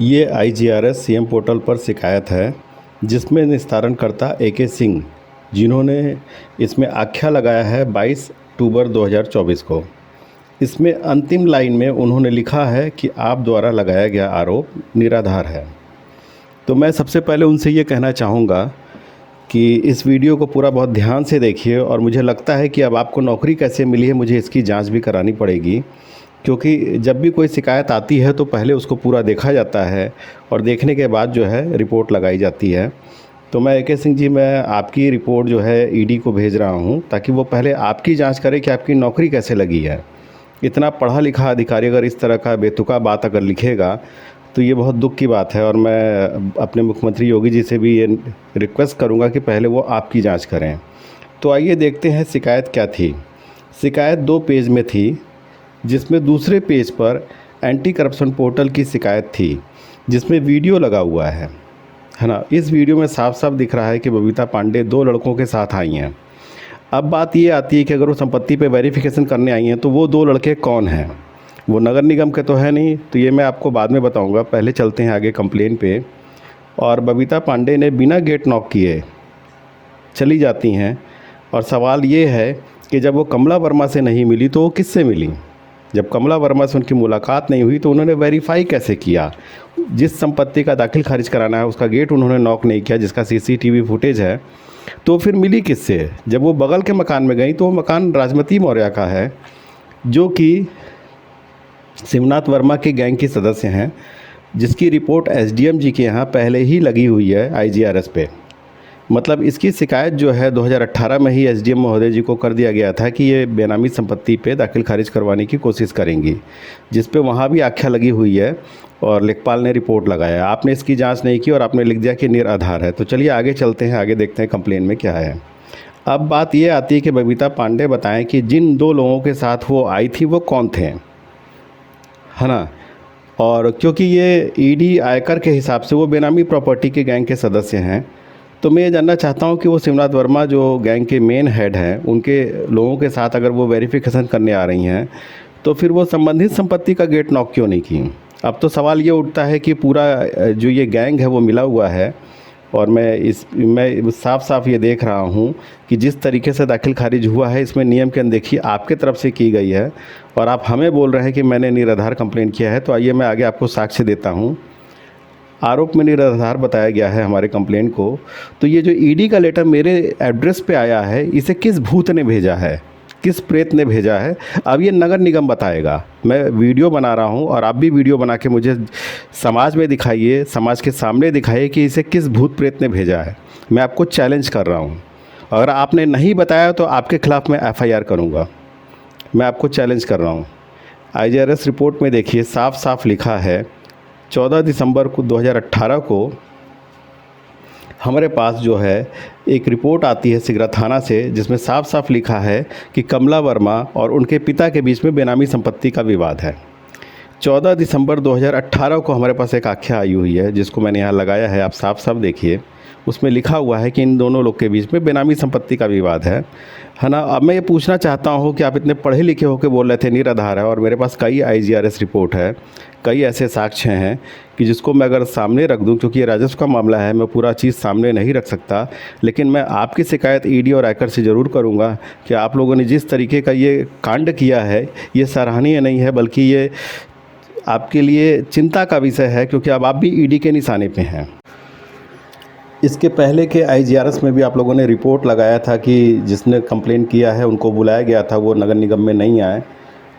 ये IGRS CM portal पर शिकायत है जिसमें निस्तारणकर्ता AK सिंह जिन्होंने इसमें आख्या लगाया है 22 अक्टूबर 2024 को। इसमें अंतिम लाइन में उन्होंने लिखा है कि आप द्वारा लगाया गया आरोप निराधार है। तो मैं सबसे पहले उनसे ये कहना चाहूँगा कि इस वीडियो को पूरा बहुत ध्यान से देखिए और मुझे लगता है कि अब आपको नौकरी कैसे मिली है मुझे इसकी जांच भी करानी पड़ेगी, क्योंकि जब भी कोई शिकायत आती है तो पहले उसको पूरा देखा जाता है और देखने के बाद जो है रिपोर्ट लगाई जाती है। तो मैं AK सिंह जी, मैं आपकी रिपोर्ट जो है ED को भेज रहा हूं ताकि वो पहले आपकी जांच करे कि आपकी नौकरी कैसे लगी है। इतना पढ़ा लिखा अधिकारी अगर इस तरह का बेतुका बात अगर लिखेगा तो ये बहुत दुख की बात है और मैं अपने मुख्यमंत्री योगी जी से भी ये रिक्वेस्ट करूँगा कि पहले वो आपकी जाँच करें। तो आइए देखते हैं शिकायत क्या थी। शिकायत 2 पेज में थी, जिसमें दूसरे पेज पर एंटी करप्शन पोर्टल की शिकायत थी जिसमें वीडियो लगा हुआ है ना। इस वीडियो में साफ साफ दिख रहा है कि बबीता पांडे 2 लड़कों के साथ आई हैं। अब बात ये आती है कि अगर वो संपत्ति पे वेरिफिकेशन करने आई हैं तो वो 2 लड़के कौन हैं? वो नगर निगम के तो है नहीं, तो ये मैं आपको बाद में बताऊंगा। पहले चलते हैं आगे कंप्लेन पे। और बबीता पांडे ने बिना गेट नॉक किए चली जाती हैं और सवाल ये है कि जब वो कमला वर्मा से नहीं मिली तो वो किससे मिली? जब कमला वर्मा से उनकी मुलाकात नहीं हुई तो उन्होंने वेरीफाई कैसे किया? जिस संपत्ति का दाखिल खारिज कराना है उसका गेट उन्होंने नॉक नहीं किया, जिसका CCTV फुटेज है, तो फिर मिली किससे? जब वो बगल के मकान में गई तो वो मकान राजमती मौर्य का है, जो कि शिवनाथ वर्मा के गैंग की सदस्य हैं, जिसकी रिपोर्ट SDM जी के यहाँ पहले ही लगी हुई है IGRS पे। मतलब इसकी शिकायत जो है 2018 में ही SDM महोदय जी को कर दिया गया था कि ये बेनामी संपत्ति पे दाखिल खारिज करवाने की कोशिश करेंगी, जिस पे वहाँ भी आख्या लगी हुई है और लेखपाल ने रिपोर्ट लगाया। आपने इसकी जांच नहीं की और आपने लिख दिया कि निराधार है। तो चलिए आगे चलते हैं, आगे देखते हैं कंप्लेन में क्या है। अब बात ये आती है कि बबीता पांडे बताएं कि जिन 2 लोगों के साथ वो आई थी वो कौन थे, है ना। और क्योंकि ये ED आयकर के हिसाब से वो बेनामी प्रॉपर्टी के गैंग के सदस्य हैं, तो मैं ये जानना चाहता हूँ कि वो शिवनाथ वर्मा जो गैंग के मेन हेड हैं, उनके लोगों के साथ अगर वो वेरिफिकेशन करने आ रही हैं तो फिर वो संबंधित संपत्ति का गेट नॉक क्यों नहीं की? अब तो सवाल ये उठता है कि पूरा जो ये गैंग है वो मिला हुआ है और मैं साफ साफ ये देख रहा हूँ कि जिस तरीके से दाखिल खारिज हुआ है इसमें नियम की अनदेखी आपके तरफ से की गई है और आप हमें बोल रहे हैं कि मैंने निराधार कंप्लेन किया है। तो आइए मैं आगे आपको साक्ष्य देता हूँ। आरोप में निराधार बताया गया है हमारे कंप्लेन को। तो ये जो ED का लेटर मेरे एड्रेस पे आया है, इसे किस भूत ने भेजा है, किस प्रेत ने भेजा है, अब ये नगर निगम बताएगा। मैं वीडियो बना रहा हूँ और आप भी वीडियो बना के मुझे समाज में दिखाइए, समाज के सामने दिखाइए कि इसे किस भूत प्रेत ने भेजा है। मैं आपको चैलेंज कर रहा हूँ। अगर आपने नहीं बताया तो आपके खिलाफ़ मैं FIR करूँगा। मैं आपको चैलेंज कर रहा हूँ। IGRS रिपोर्ट में देखिए साफ साफ लिखा है 14 दिसंबर को 2018 को हमारे पास जो है एक रिपोर्ट आती है सिगरा थाना से, जिसमें साफ साफ लिखा है कि कमला वर्मा और उनके पिता के बीच में बेनामी संपत्ति का विवाद है। 14 दिसंबर 2018 को हमारे पास एक आख्या आई हुई है जिसको मैंने यहाँ लगाया है, आप साफ साफ देखिए। उसमें लिखा हुआ है कि इन दोनों लोग के बीच में बेनामी संपत्ति का विवाद है ना। अब मैं ये पूछना चाहता हूँ कि आप इतने पढ़े लिखे होकर बोल रहे थे निराधार है, और मेरे पास कई IGRS रिपोर्ट है, कई ऐसे साक्ष्य हैं कि जिसको मैं अगर सामने रख दूं, क्योंकि ये राजस्व का मामला है, मैं पूरा चीज़ सामने नहीं रख सकता, लेकिन मैं आपकी शिकायत ED और आयकर से ज़रूर करूंगा कि आप लोगों ने जिस तरीके का ये कांड किया है ये सराहनीय नहीं है, बल्कि ये आपके लिए चिंता का विषय है, क्योंकि अब आप भी ED के निशाने पे हैं। इसके पहले के IGRS में भी आप लोगों ने रिपोर्ट लगाया था कि जिसने कंप्लेन किया है उनको बुलाया गया था, वो नगर निगम में नहीं आए।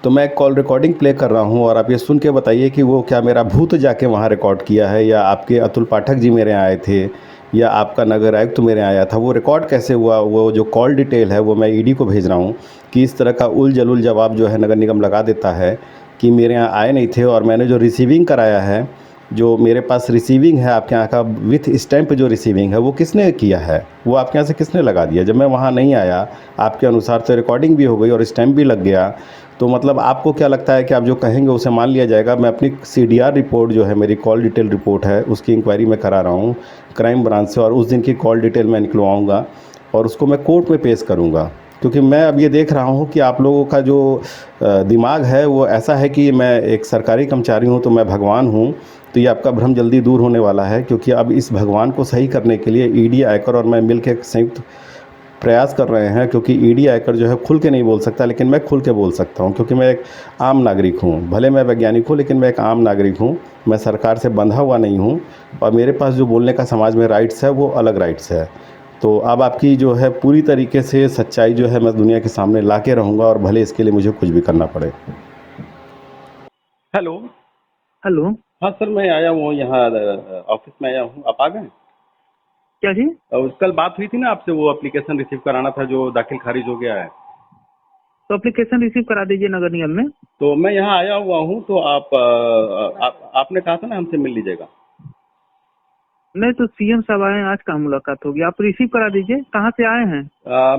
तो मैं कॉल रिकॉर्डिंग प्ले कर रहा हूं और आप ये सुन के बताइए कि वो क्या मेरा भूत जाके वहां रिकॉर्ड किया है, या आपके अतुल पाठक जी मेरे आए थे, या आपका नगर आयुक्त मेरे आया था। वो रिकॉर्ड कैसे हुआ? वो जो कॉल डिटेल है वो मैं ED को भेज रहा हूँ कि इस तरह का उल जलुल जवाब जो है नगर निगम लगा देता है कि मेरे यहाँ आए नहीं थे, और मैंने जो रिसीविंग कराया है, जो मेरे पास रिसीविंग है आपके यहाँ का विथ स्टैंप जो रिसीविंग है, वो किसने किया है? वो आपके यहाँ से किसने लगा दिया? जब मैं वहाँ नहीं आया आपके अनुसार तो रिकॉर्डिंग भी हो गई और स्टैंप भी लग गया। तो मतलब आपको क्या लगता है कि आप जो कहेंगे उसे मान लिया जाएगा? मैं अपनी CDR रिपोर्ट जो है, मेरी कॉल डिटेल रिपोर्ट है, उसकी इंक्वायरी मैं करा रहा हूँ क्राइम ब्रांच से, और उस दिन की कॉल डिटेल मैं निकलवाऊँगा और उसको मैं कोर्ट में पेश करूँगा। क्योंकि मैं अब ये देख रहा हूँ कि आप लोगों का जो दिमाग है वो ऐसा है कि मैं एक सरकारी कर्मचारी हूँ तो मैं भगवान हूँ, तो ये आपका भ्रम जल्दी दूर होने वाला है, क्योंकि अब इस भगवान को सही करने के लिए ईडी, आयकर और मैं मिल के संयुक्त प्रयास कर रहे हैं। क्योंकि ईडी, आयकर जो है खुल के नहीं बोल सकता, लेकिन मैं खुल के बोल सकता हूँ, क्योंकि मैं एक आम नागरिक हूँ। भले मैं वैज्ञानिक हूँ, लेकिन मैं एक आम नागरिक हूँ। मैं सरकार से बंधा हुआ नहीं हूँ, और मेरे पास जो बोलने का समाज में राइट्स है वो अलग राइट्स है। तो अब आपकी जो है पूरी तरीके से सच्चाई जो है मैं दुनिया के सामने ला के रहूँगा, और भले इसके लिए मुझे कुछ भी करना पड़े। हेलो। हेलो। हाँ सर, मैं आया हूँ यहाँ ऑफिस में आया हूँ। आप आ गए? क्या जी? कल बात हुई थी ना आपसे, वो एप्लीकेशन रिसीव कराना था जो दाखिल खारिज हो गया है। तो एप्लीकेशन रिसीव करा दीजिए नगर निगम में। तो मैं यहाँ आया हुआ हूँ, तो आपने कहा था ना हमसे मिल लीजिएगा। नहीं तो सीएम साहब आए हैं, आज कहाँ मुलाकात होगी, आप रिसीव करा दीजिए। कहाँ से आए हैं?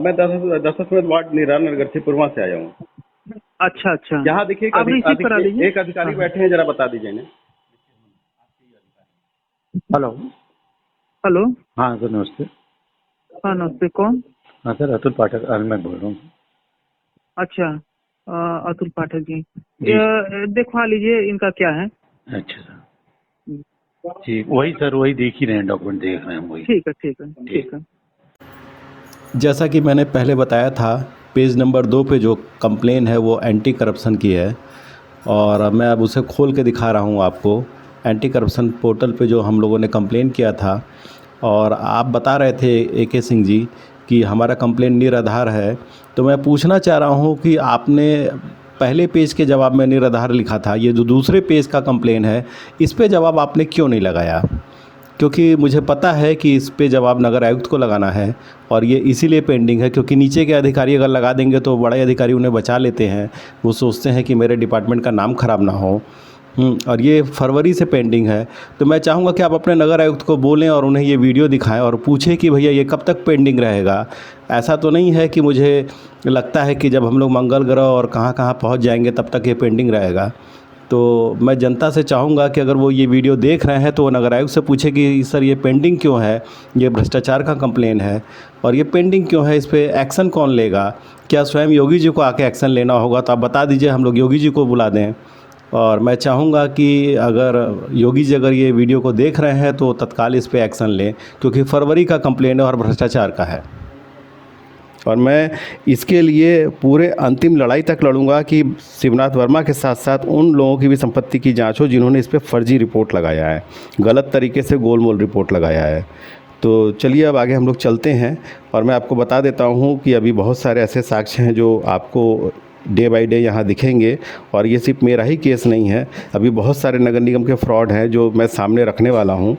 मैं 10 वार्ड निराला नगर से पूर्वा से आया हूँ। अच्छा अच्छा, यहाँ देखिए आप रिसीव करा दीजिए। एक अधिकारी बैठे हैं, जरा बता दीजिए इन्हें। हेलो। हेलो। हाँ सर, नमस्ते। हाँ नमस्ते, कौन? हाँ सर, अतुल पाठक मैं बोल रहा हूँ। अच्छा, अतुल पाठक जी, जी। देखवा लीजिए इनका क्या है। अच्छा सर, ठीक, वही सर, वही देख ही रहे हैं, डॉक्यूमेंट देख रहे हैं वही। ठीक है ठीक है ठीक है। जैसा कि मैंने पहले बताया था, पेज नंबर 2 पे जो कंप्लेन है वो एंटी करप्शन की है, और मैं अब उसे खोल के दिखा रहा हूँ आपको। एंटी करप्शन पोर्टल पे जो हम लोगों ने कंप्लेन किया था, और आप बता रहे थे AK सिंह जी कि हमारा कंप्लेन निराधार है। तो मैं पूछना चाह रहा हूँ कि आपने पहले पेज के जवाब में निराधार लिखा था, ये जो दूसरे पेज का कंप्लेन है इस पे जवाब आपने क्यों नहीं लगाया? क्योंकि मुझे पता है कि इस पे जवाब नगर आयुक्त को लगाना है, और ये इसीलिए पेंडिंग है क्योंकि नीचे के अधिकारी अगर लगा देंगे तो बड़े अधिकारी उन्हें बचा लेते हैं। वो सोचते हैं कि मेरे डिपार्टमेंट का नाम ख़राब ना हो। और ये फरवरी से पेंडिंग है। तो मैं चाहूँगा कि आप अपने नगर आयुक्त को बोलें और उन्हें ये वीडियो दिखाएं और पूछें कि भैया ये कब तक पेंडिंग रहेगा। ऐसा तो नहीं है कि मुझे लगता है कि जब हम लोग मंगल ग्रह और कहाँ कहाँ पहुँच जाएंगे तब तक ये पेंडिंग रहेगा। तो मैं जनता से चाहूँगा कि अगर वो ये वीडियो देख रहे हैं तो वो नगर आयुक्त से पूछे कि सर ये पेंडिंग क्यों है, ये भ्रष्टाचार का कंप्लेन है और ये पेंडिंग क्यों है, इस पर एक्शन कौन लेगा? क्या स्वयं योगी जी को आके एक्शन लेना होगा? तो आप बता दीजिए, हम लोग योगी जी को बुला दें। और मैं चाहूँगा कि अगर योगी जी अगर ये वीडियो को देख रहे हैं तो तत्काल इस पर एक्शन लें, क्योंकि फरवरी का कंप्लेन है और भ्रष्टाचार का है। और मैं इसके लिए पूरे अंतिम लड़ाई तक लड़ूंगा कि शिवनाथ वर्मा के साथ साथ उन लोगों की भी संपत्ति की जांच हो जिन्होंने इस पर फर्जी रिपोर्ट लगाया है, गलत तरीके से गोलमोल रिपोर्ट लगाया है। तो चलिए अब आगे हम लोग चलते हैं, और मैं आपको बता देता हूँ कि अभी बहुत सारे ऐसे साक्ष्य हैं जो आपको डे बाय डे यहाँ दिखेंगे, और ये सिर्फ मेरा ही केस नहीं है। अभी बहुत सारे नगर निगम के फ्रॉड हैं जो मैं सामने रखने वाला हूँ।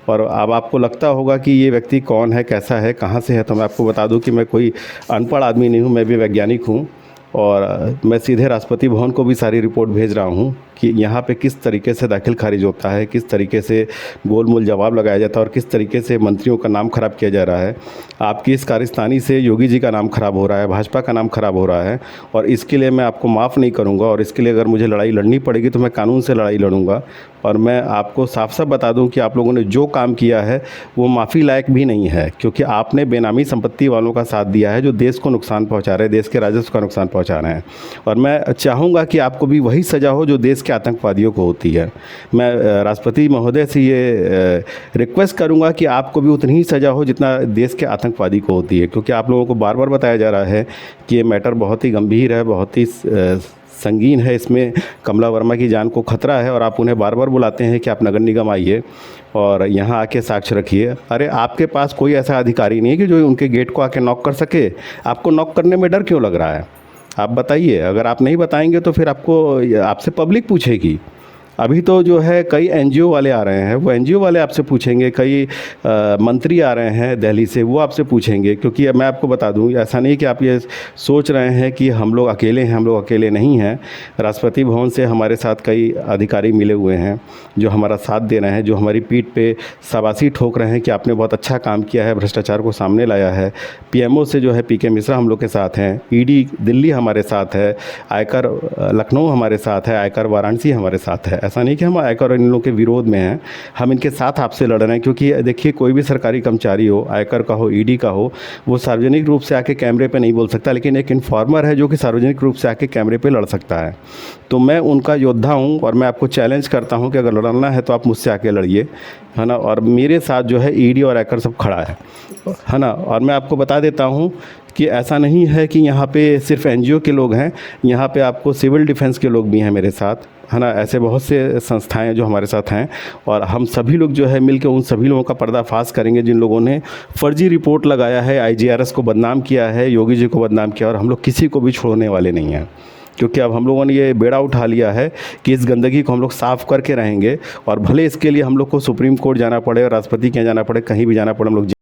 और अब आपको लगता होगा कि ये व्यक्ति कौन है, कैसा है, कहाँ से है, तो मैं आपको बता दूं कि मैं कोई अनपढ़ आदमी नहीं हूँ, मैं भी वैज्ञानिक हूँ। और मैं सीधे राष्ट्रपति भवन को भी सारी रिपोर्ट भेज रहा हूँ कि यहाँ पे किस तरीके से दाखिल खारिज होता है, किस तरीके से गोलमोल जवाब लगाया जाता है और किस तरीके से मंत्रियों का नाम ख़राब किया जा रहा है। आपकी इस कारस्तानी से योगी जी का नाम ख़राब हो रहा है, भाजपा का नाम ख़राब हो रहा है, और इसके लिए मैं आपको माफ़ नहीं करूँगा। और इसके लिए अगर मुझे लड़ाई लड़नी पड़ेगी तो मैं कानून से लड़ाई लड़ूंगा। और मैं आपको साफ साफ बता दूं कि आप लोगों ने जो काम किया है वो माफ़ी लायक भी नहीं है, क्योंकि आपने बेनामी संपत्ति वालों का साथ दिया है जो देश को नुकसान पहुंचा रहे हैं, देश के राजस्व का नुकसान पहुंचा रहे हैं। और मैं चाहूँगा कि आपको भी वही सज़ा हो जो देश के आतंकवादियों को होती है। मैं राष्ट्रपति महोदय से ये रिक्वेस्ट करूँगा कि आपको भी उतनी ही सज़ा हो जितना देश के आतंकवादी को होती है, क्योंकि आप लोगों को बार बार बताया जा रहा है कि ये मैटर बहुत ही गंभीर है, बहुत ही संगीन है, इसमें कमला वर्मा की जान को खतरा है, और आप उन्हें बार बार बुलाते हैं कि आप नगर निगम आइए और यहाँ आके साक्ष्य रखिए। अरे आपके पास कोई ऐसा अधिकारी नहीं है कि जो उनके गेट को आके नॉक कर सके? आपको नॉक करने में डर क्यों लग रहा है? आप बताइए। अगर आप नहीं बताएंगे तो फिर आपसे पब्लिक पूछेगी। अभी तो जो है कई NGO वाले आ रहे हैं, वो NGO वाले आपसे पूछेंगे, कई मंत्री आ रहे हैं दिल्ली से, वो आपसे पूछेंगे। क्योंकि मैं आपको बता दूं, ऐसा नहीं कि आप ये सोच रहे हैं कि हम लोग अकेले हैं, हम लोग अकेले नहीं हैं। राष्ट्रपति भवन से हमारे साथ कई अधिकारी मिले हुए हैं जो हमारा साथ दे रहे हैं, जो हमारी पीठ पे शाबाशी ठोक रहे हैं कि आपने बहुत अच्छा काम किया है, भ्रष्टाचार को सामने लाया है। PMO से जो है PK मिश्रा हम लोग के साथ हैं, ED दिल्ली हमारे साथ है, आयकर लखनऊ हमारे साथ है, आयकर वाराणसी हमारे साथ है। ऐसा नहीं कि हम आयकर और इन लोगों के विरोध में हैं, हम इनके साथ आपसे लड़ रहे हैं। क्योंकि देखिए, कोई भी सरकारी कर्मचारी हो, आयकर का हो, ईडी का हो, वो सार्वजनिक रूप से आके कैमरे पे नहीं बोल सकता, लेकिन एक इन्फॉर्मर है जो कि सार्वजनिक रूप से आके कैमरे पे लड़ सकता है। तो मैं उनका योद्धा हूँ और मैं आपको चैलेंज करता हूँ कि अगर लड़ना है तो आप मुझसे आके लड़िए, है ना। और मेरे साथ जो है ईडी और आयकर सब खड़ा है ना। और मैं आपको बता देता हूँ कि ऐसा नहीं है कि यहाँ पे सिर्फ एनजीओ के लोग हैं, यहाँ पे आपको सिविल डिफेंस के लोग भी हैं मेरे साथ, है ना। ऐसे बहुत से संस्थाएं जो हमारे साथ हैं, और हम सभी लोग जो है मिलकर उन सभी लोगों का पर्दाफाश करेंगे जिन लोगों ने फर्जी रिपोर्ट लगाया है, आईजीआरएस को बदनाम किया है, योगी जी को बदनाम किया। और हम लोग किसी को भी छोड़ने वाले नहीं हैं, क्योंकि अब हम लोगों ने ये बेड़ा उठा लिया है कि इस गंदगी को हम लोग साफ़ करके रहेंगे। और भले इसके लिए हम लोग को सुप्रीम कोर्ट जाना पड़े, राष्ट्रपति के यहाँ जाना पड़े, कहीं भी जाना पड़े, हम लोग